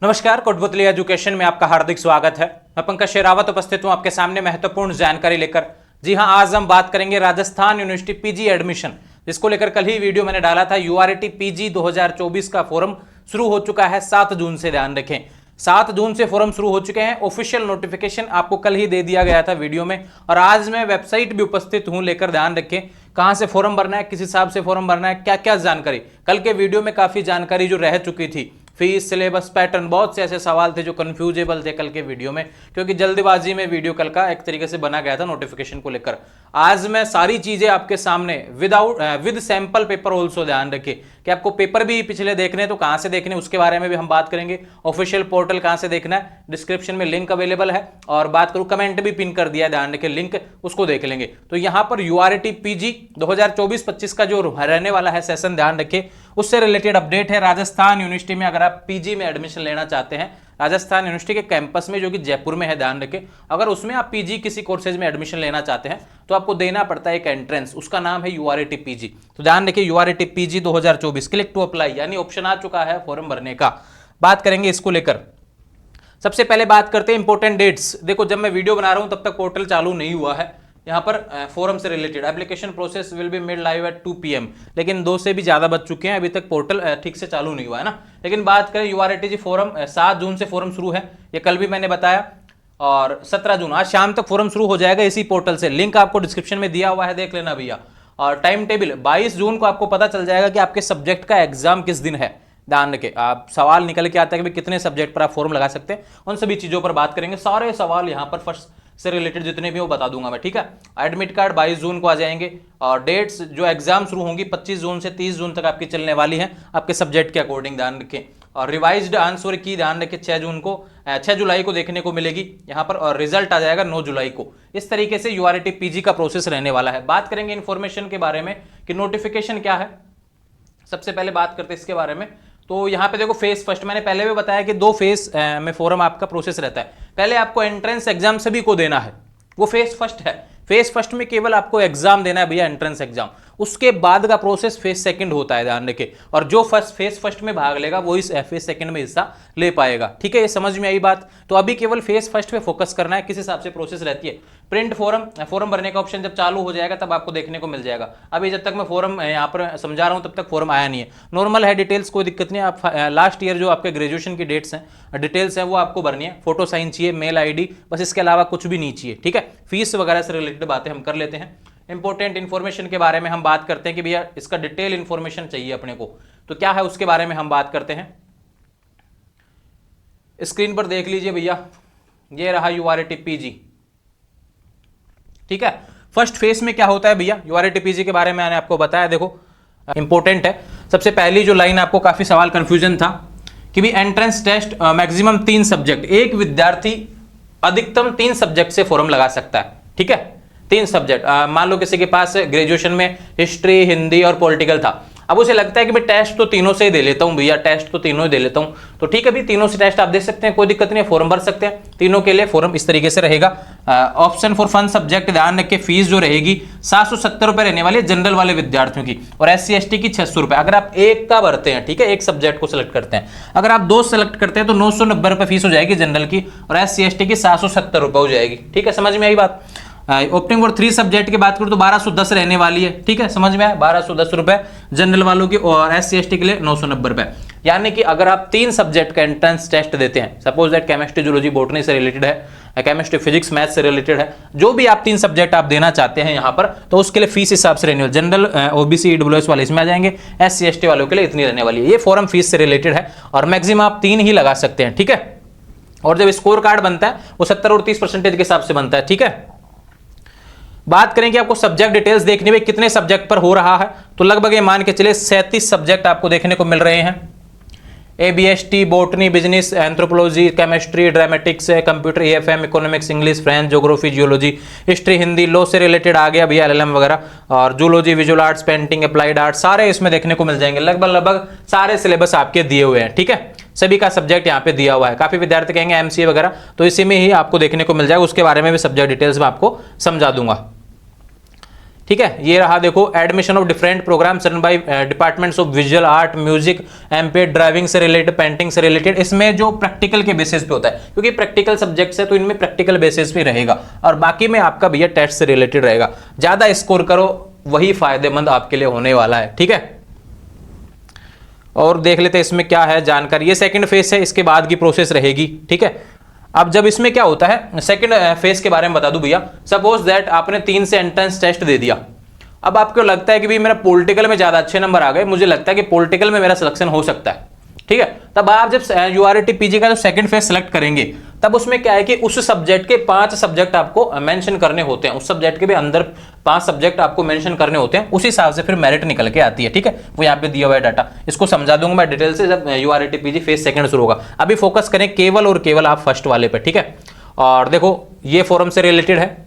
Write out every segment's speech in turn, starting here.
नमस्कार, कोटपुतली एजुकेशन में आपका हार्दिक स्वागत है। मैं पंकज शेरावत उपस्थित हूं आपके सामने महत्वपूर्ण जानकारी लेकर। जी हां, आज हम बात करेंगे राजस्थान यूनिवर्सिटी पीजी एडमिशन, जिसको लेकर कल ही वीडियो मैंने डाला था। यूआरटी पीजी 2024 का फोरम शुरू हो चुका है 7 जून से। ध्यान रखें, 7 जून से फोरम शुरू हो चुके हैं। ऑफिशियल नोटिफिकेशन आपको कल ही दे दिया गया था वीडियो में, और आज मैं वेबसाइट भी उपस्थित हूं लेकर। ध्यान रखें, कहां से फॉर्म भरना है, किस हिसाब से फॉर्म भरना है, क्या क्या जानकारी। कल के वीडियो में काफी जानकारी जो रह चुकी थी, फीस, सिलेबस, पैटर्न, बहुत से ऐसे सवाल थे जो कंफ्यूजेबल थे कल के वीडियो में, क्योंकि जल्दबाजी में वीडियो कल का एक तरीके से बना गया था नोटिफिकेशन को लेकर। आज मैं सारी चीजें आपके सामने विद सैंपल पेपर ऑल्सो। ध्यान रखिए कि आपको पेपर भी पिछले देखने तो कहां से देखने, उसके बारे में भी हम बात करेंगे। ऑफिशियल पोर्टल कहां से देखना है, डिस्क्रिप्शन में लिंक अवेलेबल है, और बात करूं कमेंट भी पिन कर दिया है, ध्यान रखिए, लिंक उसको देख लेंगे। तो यहां पर यूआरटी पीजी 2024-25 का जो रहने वाला है सेशन, ध्यान रखिए, उससे रिलेटेड अपडेट है। राजस्थान यूनिवर्सिटी में अगर आप पीजी में एडमिशन लेना चाहते हैं, राजस्थान यूनिवर्सिटी के कैंपस में जो कि जयपुर में है, ध्यान रखें, अगर उसमें आप पीजी किसी कोर्सेज में एडमिशन लेना चाहते हैं तो आपको देना पड़ता है एक एंट्रेंस, उसका नाम है यूआरटी पीजी। तो ध्यान रखिए, यूआरटी पीजी 2024, क्लिक टू अप्लाई, यानी ऑप्शन आ चुका है फॉर्म भरने का। बात करेंगे इसको लेकर। सबसे पहले बात करते हैं इंपॉर्टेंट डेट्स। देखो, जब मैं वीडियो बना रहा हूं तब तक पोर्टल चालू नहीं हुआ है। यहाँ पर फोरम से related application process will be made live at 2 PM, लेकिन 2 से भी ज्यादा बज चुके हैं, अभी तक पोर्टल ठीक से चालू नहीं हुआ है ना। लेकिन बात करें यूआरटी जी फोरम, 7 जून से फोरम शुरू है, ये कल भी मैंने बताया, और 17 जून आज शाम तक फोरम शुरू हो जाएगा इसी पोर्टल से। लिंक आपको डिस्क्रिप्शन में दिया हुआ है, देख लेना भैया। और टाइम टेबल 22 जून को आपको पता चल जाएगा कि आपके सब्जेक्ट का एग्जाम किस दिन है। ध्यान रखें, आप सवाल निकल के आता है कि कितने सब्जेक्ट पर आप फॉर्म लगा सकते हैं, उन सभी चीजों पर बात करेंगे। सारे सवाल यहाँ पर फर्स्ट से रिलेटेड जितने भी वो बता दूंगा मैं, ठीक है। एडमिट कार्ड 22 जून को आ जाएंगे, और डेट्स जो एग्जाम शुरू होंगी 25 जून से 30 जून तक आपकी चलने वाली है, आपके सब्जेक्ट के अकॉर्डिंग, ध्यान रखें। और रिवाइज्ड आंसर की ध्यान रखें 6 जुलाई को देखने को मिलेगी यहाँ पर, और रिजल्ट आ जाएगा 9 जुलाई को। इस तरीके से यूआरटी पीजी का प्रोसेस रहने वाला है। बात करेंगे इन्फॉर्मेशन के बारे में कि नोटिफिकेशन क्या है। सबसे पहले बात करते हैं इसके बारे में। तो यहाँ पे देखो, फेज फर्स्ट, मैंने पहले भी बताया कि 2 फेज में फोरम आपका प्रोसेस रहता है। पहले आपको एंट्रेंस एग्जाम सभी को देना है, वो फेज फर्स्ट है। फेज फर्स्ट में केवल आपको एग्जाम देना है भैया, एंट्रेंस एग्जाम। उसके बाद का प्रोसेस फेज सेकंड होता है, ध्यान रखिए, और जो फेज फर्स्ट में भाग लेगा वो इस फेज सेकंड में हिस्सा ले पाएगा, ठीक है। ये समझ में आई बात। तो अभी केवल फेज फर्स्ट पे फोकस करना है, किस हिसाब से प्रोसेस रहती है। प्रिंट फॉर्म भरने का ऑप्शन जब चालू हो जाएगा तब आपको देखने को मिल जाएगा। अभी जब तक मैं फॉर्म यहाँ पर समझा रहा हूँ तब तक फॉर्म आया नहीं है। नॉर्मल है, डिटेल्स कोई दिक्कत नहीं है। आप लास्ट ईयर जो आपके ग्रेजुएशन की डेट्स हैं, डिटेल्स हैं, वो आपको भरनी है। फोटो साइन चाहिए, मेल ID, बस इसके अलावा कुछ भी नहीं चाहिए, ठीक है। फीस वगैरह से रिलेटेड बातें हम कर लेते हैं। इंपॉर्टेंट इन्फॉर्मेशन के बारे में हम बात करते हैं कि भैया इसका डिटेल इन्फॉर्मेशन चाहिए अपने को, तो क्या है उसके बारे में हम बात करते हैं। स्क्रीन पर देख लीजिए भैया, ये रहा यूआरटी पीजी, ठीक है। फर्स्ट फेज में क्या होता है भैया, यूआरटी पीजी के बारे में मैंने आपको बताया। देखो, इंपॉर्टेंट है। सबसे पहली जो लाइन, आपको काफी सवाल कंफ्यूजन था कि भी एंट्रेंस टेस्ट मैक्सिमम 3 सब्जेक्ट, एक विद्यार्थी अधिकतम 3 सब्जेक्ट से फॉर्म लगा सकता है, ठीक है। 3 सब्जेक्ट, मान लो किसी के पास ग्रेजुएशन में हिस्ट्री, हिंदी और पॉलिटिकल था। अब उसे लगता है कि मैं टेस्ट तो तीनों से ही दे लेता हूं भैया, टेस्ट तो तीनों ही दे लेता हूं, तो ठीक है भी, तीनों से टेस्ट आप दे सकते हैं, कोई दिक्कत नहीं है, फॉर्म भर सकते हैं। तीनों के लिए फॉर्म इस तरीके से रहेगा। ऑप्शन फॉर फन सब्जेक्ट, ध्यान रखिए, फीस जो रहेगी 770 रुपए रहने वाली है जनरल वाले विद्यार्थियों की, और SC/ST की 600 रुपए। अगर आप एक का भरते हैं, ठीक है, एक सब्जेक्ट को सिलेक्ट करते हैं, अगर आप 2 सेलेक्ट करते हैं तो 990 रुपए फीस हो जाएगी जनरल की, और SC/ST की 770 रुपए हो जाएगी, ठीक है। समझ में आई बात। ओपनिंग फॉर 3 सब्जेक्ट की बात करूं तो 1210 रहने वाली है, ठीक है, समझ में आया। 1210 रुपए जनरल वालों की, और SC/ST के लिए 990 रुपए। यानी कि अगर आप 3 सब्जेक्ट का एंट्रेंस टेस्ट देते हैं, suppose that chemistry, zoology, botany से रिलेटेड है, केमिस्ट्री, फिजिक्स, मैथ से रिलेटेड है, जो भी आप 3 सब्जेक्ट आप देना चाहते हैं यहाँ पर, तो उसके लिए फीस हिसाब से रहने वाली। जनरल, OBC, EWS वाले इसमें आ जाएंगे, SC/ST वालों के लिए इतनी रहने वाली है। ये फॉर्म फीस से रिलेटेड है, और मैक्सिमम आप 3 ही लगा सकते हैं, ठीक है। और जब स्कोर कार्ड बनता है वो 70 और 30% के हिसाब से बनता है, ठीक है। बात करें कि आपको सब्जेक्ट डिटेल्स देखने में कितने सब्जेक्ट पर हो रहा है, तो लगभग ये मान के चले 37 सब्जेक्ट आपको देखने को मिल रहे हैं। ABST, botany, business, anthropology, chemistry, dramatics, computer, EFM, economics, English, French, geography, geology, history, Hindi, law से रिलेटेड आ गया भैया, LLM वगैरह, और zoology, visual arts, painting, applied arts, सारे इसमें देखने को मिल जाएंगे। लगभग सारे सिलेबस आपके दिए हुए हैं, ठीक है। सभी का सब्जेक्ट यहाँ पे दिया हुआ है। काफी विद्यार्थी कहेंगे MCA वगैरह, तो इसी में ही आपको देखने को मिल जाएगा। उसके बारे में भी सब्जेक्ट डिटेल्स में आपको समझा दूंगा। ठीक है। ये रहा देखो, admission of different programmes run by departments of visual art, music, MPEd, driving से रिलेटेड, पेंटिंग से रिलेटेड। इसमें जो प्रैक्टिकल के बेसिस पे होता है, क्योंकि प्रैक्टिकल सब्जेक्ट्स है तो इनमें प्रैक्टिकल बेसिस पे रहेगा, और बाकी में आपका भैया टेस्ट से रिलेटेड रहेगा। ज्यादा स्कोर करो वही फायदेमंद आपके लिए होने वाला है, ठीक है। और देख लेते हैं इसमें क्या है जानकारी। ये सेकंड फेज है, इसके बाद की प्रोसेस रहेगी, ठीक है। अब जब इसमें क्या होता है, सेकंड फेज के बारे में बता दूं भैया। सपोज दैट आपने 3 से एंट्रेंस टेस्ट दे दिया। अब आपको लगता है कि भाई मेरा पॉलिटिकल में ज्यादा अच्छे नंबर आ गए, मुझे लगता है कि पॉलिटिकल में मेरा सिलेक्शन हो सकता है, ठीक है। तब आप जब यूआरटी पीजी का जो सेकंड फेज सेलेक्ट करेंगे, तब उसमें क्या है कि उस सब्जेक्ट के 5 सब्जेक्ट आपको मेंशन करने होते हैं, उस सब्जेक्ट के भी अंदर 5 सब्जेक्ट आपको मेंशन करने होते हैं। उस हिसाब से फिर मेरिट निकल के आती है, ठीक है। वो यहाँ पे दिया हुआ है डाटा, इसको समझा दूंगा मैं डिटेल से जब यूआरटी पीजी फेज सेकंड शुरू होगा। अभी फोकस करें केवल और केवल आप फर्स्ट वाले पे, ठीक है। और देखो ये फोरम से रिलेटेड है,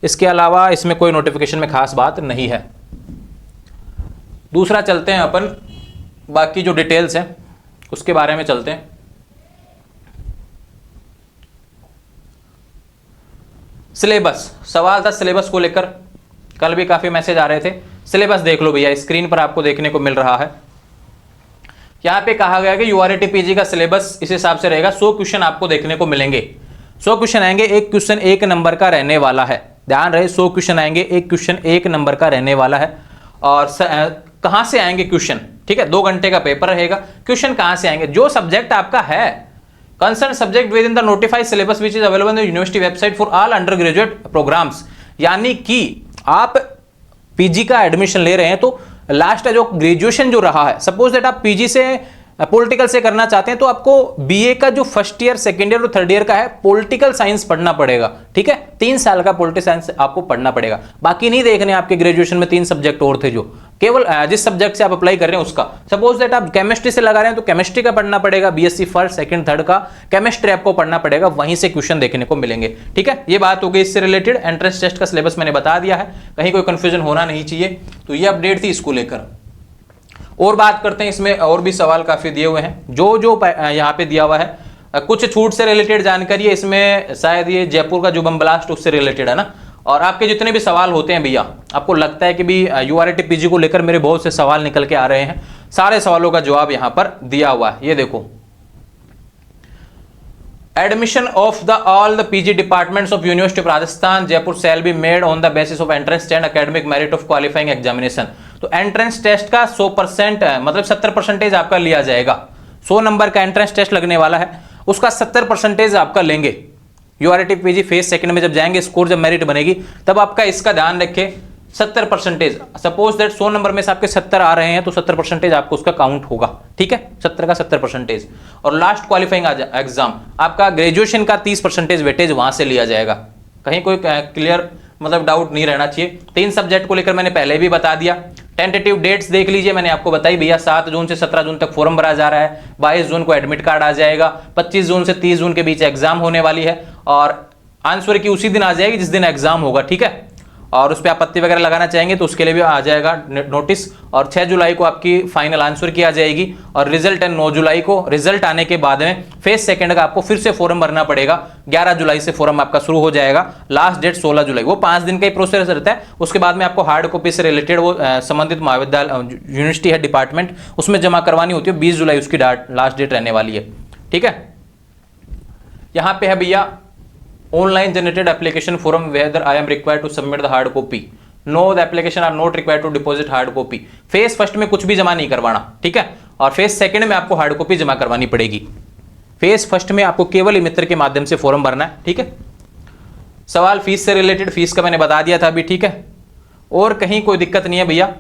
इसके अलावा इसमें कोई नोटिफिकेशन में खास बात नहीं है। दूसरा चलते हैं अपन, बाकी जो डिटेल्स हैं उसके बारे में चलते हैं। सिलेबस, सवाल था सिलेबस को लेकर, कल भी काफी मैसेज आ रहे थे। सिलेबस देख लो भैया, स्क्रीन पर आपको देखने को मिल रहा है। यहां पे कहा गया कि यूआरटी पीजी का सिलेबस इस हिसाब से रहेगा। 100 क्वेश्चन आपको देखने को मिलेंगे, 100 क्वेश्चन आएंगे, एक क्वेश्चन 1 नंबर का रहने वाला है। ध्यान रहे, 100 क्वेश्चन आएंगे, एक क्वेश्चन 1 नंबर का रहने वाला है। और कहां से आएंगे क्वेश्चन, ठीक है। 2 घंटे का पेपर रहेगा। क्वेश्चन कहां से आएंगे, जो सब्जेक्ट आपका है, concern subject within the notified syllabus which is available in the university website for all undergraduate programmes. यानी कि आप पीजी का एडमिशन ले रहे हैं तो लास्ट जो ग्रेजुएशन जो रहा है, सपोज दैट आप पीजी से पॉलिटिकल से करना चाहते हैं तो आपको बीए का जो फर्स्ट ईयर, सेकंड ईयर और थर्ड ईयर का है पॉलिटिकल साइंस पढ़ना पड़ेगा, ठीक है। 3 साल का पॉलिटिकल साइंस आपको पढ़ना पड़ेगा। बाकी नहीं देखने आपके ग्रेजुएशन में 3 सब्जेक्ट और थे, जो केवल जिस सब्जेक्ट से आप अप्लाई कर रहे हैं उसका। सपोज दैट आप केमिस्ट्री से लगा रहे हैं तो केमिस्ट्री का पढ़ना पड़ेगा, बीएससी फर्स्ट, सेकंड, थर्ड का केमिस्ट्री आपको पढ़ना पड़ेगा, वहीं से क्वेश्चन देखने को मिलेंगे, ठीक है। ये बात हो गई इससे रिलेटेड। एंट्रेंस टेस्ट का सिलेबस मैंने बता दिया है, कहीं कोई कंफ्यूजन होना नहीं चाहिए। तो ये अपडेट थी इसको लेकर। और बात करते हैं, इसमें और भी सवाल काफी दिए हुए हैं, जो यहाँ पे दिया हुआ है। कुछ छूट से रिलेटेड जानकारी है इसमें, शायद ये जयपुर का जो बम ब्लास्ट उससे रिलेटेड है ना। और आपके जितने भी सवाल होते हैं भैया, आपको लगता है कि भी यूआरटी पीजी को लेकर मेरे बहुत से सवाल निकल के आ रहे हैं, सारे सवालों का जवाब यहां पर दिया हुआ है। ये देखो, admission of the all the PG departments of university of Rajasthan Jaipur shall be made on the basis of entrance and academic merit of qualifying examination. तो एंट्रेंस टेस्ट का 100% मतलब 70% आपका लिया जाएगा। 100 नंबर का एंट्रेंस टेस्ट लगने वाला है, उसका 70% आपका लेंगे। यूआरटी पीजी फेज सेकंड में जब जाएंगे, स्कोर जब मेरिट बनेगी, तब आपका इसका ध्यान रखें 70%। सपोज दैट 100 नंबर में से आपके 70 आ रहे हैं तो 70% आपको उसका काउंट होगा, ठीक है। 70 का 70%। और लास्ट क्वालिफाइंग एग्जाम आपका ग्रेजुएशन का 30% वेटेज वहां से लिया जाएगा। कहीं कोई क्लियर मतलब डाउट नहीं रहना चाहिए। 3 सब्जेक्ट को लेकर मैंने पहले भी बता दिया। टेंटेटिव डेट्स देख लीजिए, मैंने आपको बताई भैया 7 जून से 17 जून तक फॉर्म भरा जा रहा है, 22 जून को एडमिट कार्ड आ जाएगा, 25 जून से 30 जून के बीच एग्जाम होने वाली है, और आंसर की उसी दिन आ जाएगी जिस दिन एग्जाम होगा, ठीक है। और उस पर आपत्ति वगैरह लगाना चाहेंगे तो उसके लिए भी आ जाएगा नोटिस। और 6 जुलाई को आपकी फाइनल आंसर की आ जाएगी, और रिजल्ट है 9 जुलाई को। रिजल्ट आने के बाद में फेज सेकंड का आपको फिर से फॉर्म भरना पड़ेगा। 11 जुलाई से फॉर्म आपका शुरू हो जाएगा, लास्ट डेट 16 जुलाई। वो 5 दिन का ही प्रोसेस रहता है। उसके बाद में आपको हार्ड कॉपी से रिलेटेड वो संबंधित महाविद्यालय यूनिवर्सिटी है डिपार्टमेंट, उसमें जमा करवानी होती है। 20 जुलाई उसकी लास्ट डेट रहने वाली है, ठीक है। यहां पे है भैया online generated application form whether I am required to submit the hard copy. No, the application are not required to deposit hard copy. Phase first में कुछ भी जमा नहीं करवाना, ठीक है। और फेज सेकंड में आपको हार्ड कॉपी जमा करवानी पड़ेगी। फेज फर्स्ट में आपको केवल ई मित्र के माध्यम से फॉर्म भरना है, ठीक है। सवाल फीस से रिलेटेड, फीस का मैंने बता दिया था अभी, ठीक है। और कहीं कोई दिक्कत नहीं है भैया।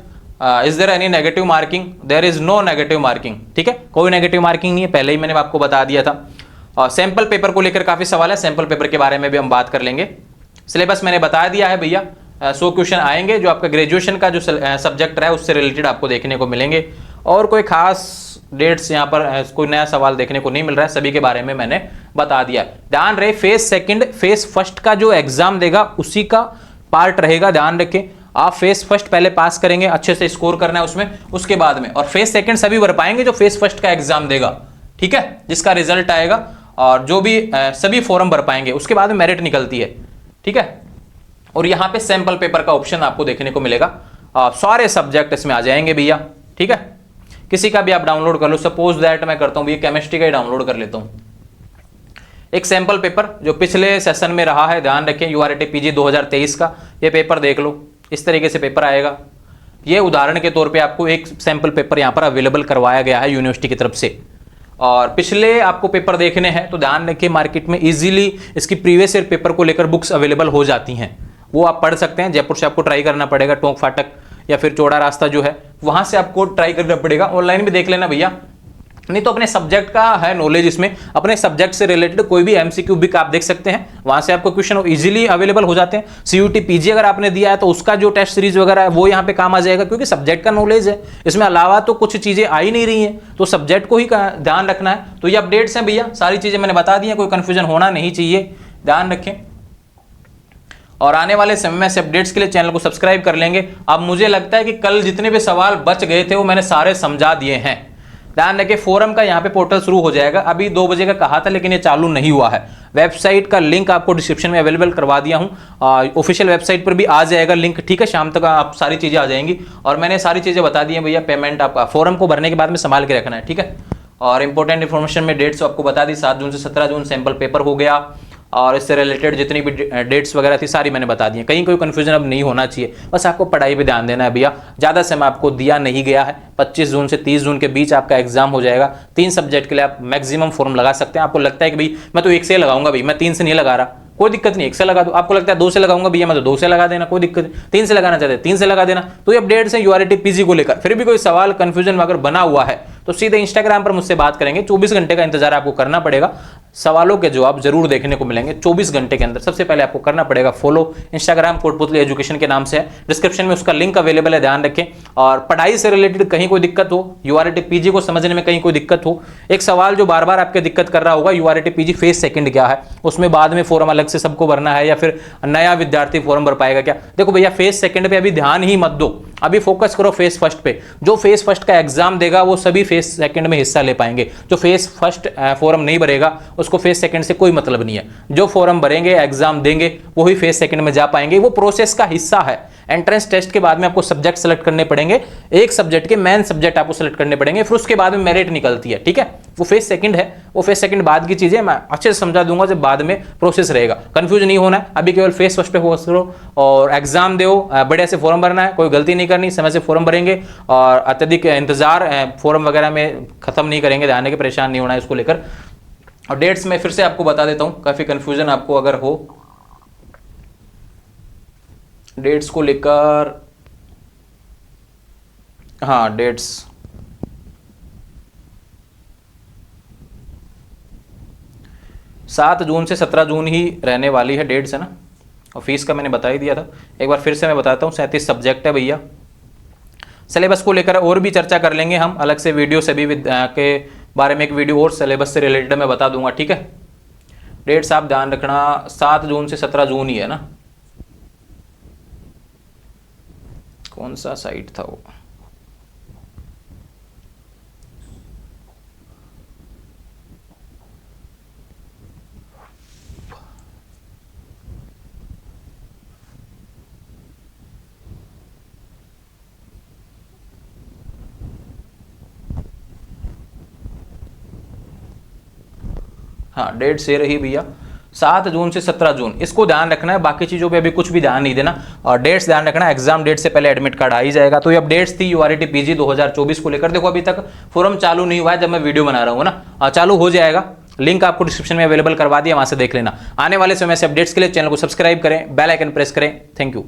Is there any negative marking? There is no negative marking, ठीक है। कोई नेगेटिव मार्किंग नहीं है, पहले ही मैंने आपको बता दिया था। और सैंपल पेपर को लेकर काफी सवाल है, सैंपल पेपर के बारे में भी हम बात कर लेंगे। सिलेबस मैंने बता दिया है भैया। 100 क्वेश्चन आएंगे जो आपका ग्रेजुएशन का जो सब्जेक्ट रहा है उससे रिलेटेड आपको देखने को मिलेंगे। और कोई खास डेट्स यहाँ पर कोई नया सवाल देखने को नहीं मिल रहा है, सभी के बारे में मैंने बता दिया। ध्यान रहे, फेज सेकंड फेज फर्स्ट का जो एग्जाम देगा उसी का पार्ट रहेगा, ध्यान रखें। आप फेज फर्स्ट पहले पास करेंगे, अच्छे से स्कोर करना है उसमें, उसके बाद में। और फेज सेकंड सभी भर पाएंगे जो फेज फर्स्ट का एग्जाम देगा, ठीक है, जिसका रिजल्ट आएगा। और जो भी सभी फॉर्म भर पाएंगे, उसके बाद में मेरिट निकलती है, ठीक है। और यहाँ पे सैंपल पेपर का ऑप्शन आपको देखने को मिलेगा। सारे सब्जेक्ट इसमें आ जाएंगे भैया, ठीक है। किसी का भी आप डाउनलोड कर लो, सपोज दैट मैं करता हूँ भैया केमिस्ट्री का ही डाउनलोड कर लेता हूँ। एक सैंपल पेपर जो पिछले सेशन में रहा है, ध्यान रखें, यूआरटी पीजी 2023 का ये पेपर देख लो, इस तरीके से पेपर आएगा। ये उदाहरण के तौर पे आपको एक सैंपल पेपर यहाँ पर अवेलेबल करवाया गया है यूनिवर्सिटी की तरफ से। और पिछले आपको पेपर देखने हैं तो ध्यान रखिए, मार्केट में इजीली इसकी प्रीवियस ईयर पेपर को लेकर बुक्स अवेलेबल हो जाती हैं, वो आप पढ़ सकते हैं। जयपुर से आपको ट्राई करना पड़ेगा, टोंक फाटक या फिर चौड़ा रास्ता जो है वहां से आपको ट्राई करना पड़ेगा। ऑनलाइन भी देख लेना भैया, नहीं तो अपने सब्जेक्ट का है नॉलेज, इसमें अपने सब्जेक्ट से रिलेटेड कोई भी एमसीक्यू भी आप देख सकते हैं, वहां से आपको क्वेश्चन इजीली अवेलेबल हो जाते हैं। सीयूटी पीजी अगर आपने दिया है तो उसका जो टेस्ट सीरीज वगैरह है वो यहाँ पे काम आ जाएगा, क्योंकि सब्जेक्ट का नॉलेज है, इसमें अलावा तो कुछ चीजें आ ही नहीं रही हैं, तो सब्जेक्ट को ही ध्यान रखना है। तो ये अपडेट्स हैं भैया, सारी चीजें मैंने बता दी हैं, कोई कंफ्यूजन होना नहीं चाहिए, ध्यान रखें। और आने वाले समय में ऐसे अपडेट्स के लिए चैनल को सब्सक्राइब कर लेंगे। अब मुझे लगता है कि कल जितने भी सवाल बच गए थे वो मैंने सारे समझा दिए हैं। ध्यान रखिए, फोरम का यहाँ पे पोर्टल शुरू हो जाएगा, अभी 2 बजे का कहा था लेकिन ये चालू नहीं हुआ है। वेबसाइट का लिंक आपको डिस्क्रिप्शन में अवेलेबल करवा दिया हूँ, ऑफिशियल वेबसाइट पर भी आ जाएगा लिंक, ठीक है। शाम तक आप सारी चीज़ें आ जाएंगी और मैंने सारी चीज़ें बता दी हैं भैया। पेमेंट आपका फॉर्म को भरने के बाद में संभाल के रखना है, ठीक है। और इंपॉर्टेंट इन्फॉर्मेशन में डेट्स आपको बता दी, 7 जून से 17 जून सैंपल पेपर हो गया, और इससे रिलेटेड जितनी भी डेट्स वगैरह थी सारी मैंने बता दी है। कहीं कोई कन्फ्यूजन अब नहीं होना चाहिए, बस आपको पढ़ाई पे ध्यान देना है भैया। ज़्यादा समय आपको दिया नहीं गया है, 25 जून से 30 जून के बीच आपका एग्जाम हो जाएगा। 3 सब्जेक्ट के लिए आप मैक्सिमम फॉर्म लगा सकते हैं। आपको लगता है कि भाई मैं तो 1 से लगाऊंगा, भाई मैं 3 से नहीं लगा रहा, कोई दिक्कत नहीं, 1 से लगा दो। आपको लगता है 2 से लगाऊंगा भैया मैं तो 2 से लगा देना, कोई दिक्कत नहीं। 3 से लगाना चाहते हैं 3 से लगा देना। तो ये अपडेट्स हैं यूआरटी पीजी को लेकर। फिर भी कोई सवाल कंफ्यूजन अगर बना हुआ है तो सीधे इंस्टाग्राम पर मुझसे बात करेंगे। 24 घंटे का इंतजार आपको करना पड़ेगा, सवालों के जवाब जरूर देखने को मिलेंगे 24 घंटे के अंदर। सबसे पहले आपको करना पड़ेगा फॉलो, इंस्टाग्राम कोटपुतली एजुकेशन के नाम से है, डिस्क्रिप्शन में उसका लिंक अवेलेबल है, ध्यान रखें। और पढ़ाई से रिलेटेड कहीं कोई दिक्कत हो, यूआरटी पीजी को समझने में कहीं कोई दिक्कत हो, एक सवाल जो बार बार आपके दिक्कत कर रहा होगा, यूआरटी पीजी फेज सेकंड क्या है, उसमें बाद में फॉर्म अलग से सबको भरना है या फिर नया विद्यार्थी फॉर्म भर पाएगा क्या। देखो भैया, फेज सेकंड पे अभी ध्यान ही मत दो, अभी फोकस करो फेज फर्स्ट पे। जो फेज फर्स्ट का एग्जाम देगा वो सभी फेज सेकंड में हिस्सा ले पाएंगे। जो फेज फर्स्ट फॉर्म नहीं भरेगा उसको फेज सेकंड से कोई मतलब नहीं है। जो फॉर्म भरेंगे, एग्जाम देंगे, वही फेज सेकंड में जा पाएंगे। वो प्रोसेस का हिस्सा है। एंट्रेंस टेस्ट के बाद में आपको सब्जेक्ट सेलेक्ट करने पड़ेंगे, एक सब्जेक्ट के मेन सब्जेक्ट आपको सेलेक्ट करने पड़ेंगे, फिर उसके बाद में मेरिट निकलती है, ठीक है। वो फेज सेकंड है, वो फेज सेकंड बाद की चीजें मैं अच्छे से समझा दूंगा जब बाद में प्रोसेस रहेगा। कंफ्यूज नहीं होना है, अभी केवल फेज फर्स्ट पे फोकस करो और एग्जाम दो, बढ़िया से फॉर्म भरना है, कोई गलती नहीं करनी, समय से फॉर्म भरेंगे और अत्यधिक इंतजार फॉर्म वगैरह में खत्म नहीं करेंगे, ध्यान रखें, परेशान नहीं होना है इसको लेकर। और डेट्स में फिर से आपको बता देता हूं, काफी कंफ्यूजन आपको अगर हो डेट्स को लेकर। हाँ, डेट्स 7 जून से 17 जून ही रहने वाली है डेट्स, है ना। और फीस का मैंने बता ही दिया था, एक बार फिर से मैं बताता हूँ। 37 सब्जेक्ट है भैया। सिलेबस को लेकर और भी चर्चा कर लेंगे हम अलग से, वीडियो सभी के बारे में एक वीडियो और सिलेबस से रिलेटेड मैं बता दूंगा, ठीक है। डेट्स आप ध्यान रखना, 7 जून से 17 जून ही है ना। कौन सा साइट था वो, हाँ डेट से रही भैया 7 जून से 17 जून, इसको ध्यान रखना है। बाकी चीज़ों पे अभी कुछ भी ध्यान नहीं देना और डेट्स ध्यान रखना। एग्जाम डेट से पहले एडमिट कार्ड आ ही जाएगा। तो ये अपडेट्स थी यूआरटी पीजी 2024 को लेकर। देखो अभी तक फॉर्म चालू नहीं हुआ है जब मैं वीडियो बना रहा हूँ ना, चालू हो जाएगा। लिंक आपको डिस्क्रिप्शन में अवेलेबल करवा दिया, वहां से देख लेना। आने वाले समय से अपडेट्स के लिए चैनल को सब्सक्राइब करें, बेल आइकन प्रेस करें। Thank you.